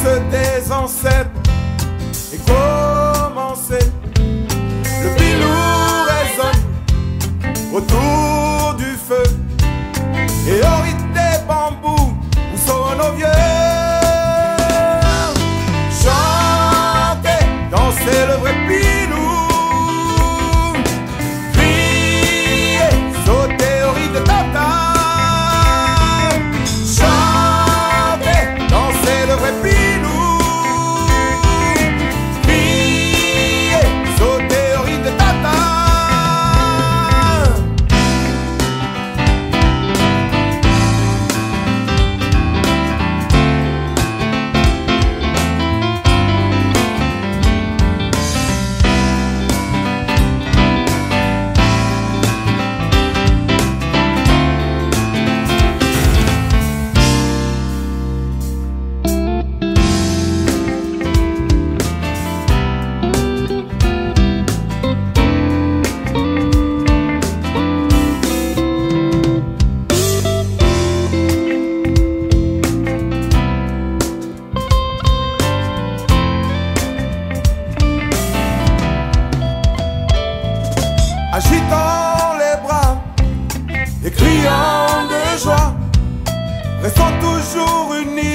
danse des ancêtres et commencer. Le pilou résonne autour du feu et au rythme des bambous où sont nos vieux. Chanter, danser le vrai pilou, crier, sauter au rythme de tata. Chanter, danser le vrai pilou, crier, sauter au rythme de tata. Agitant les bras et criant de joie, restons toujours unis.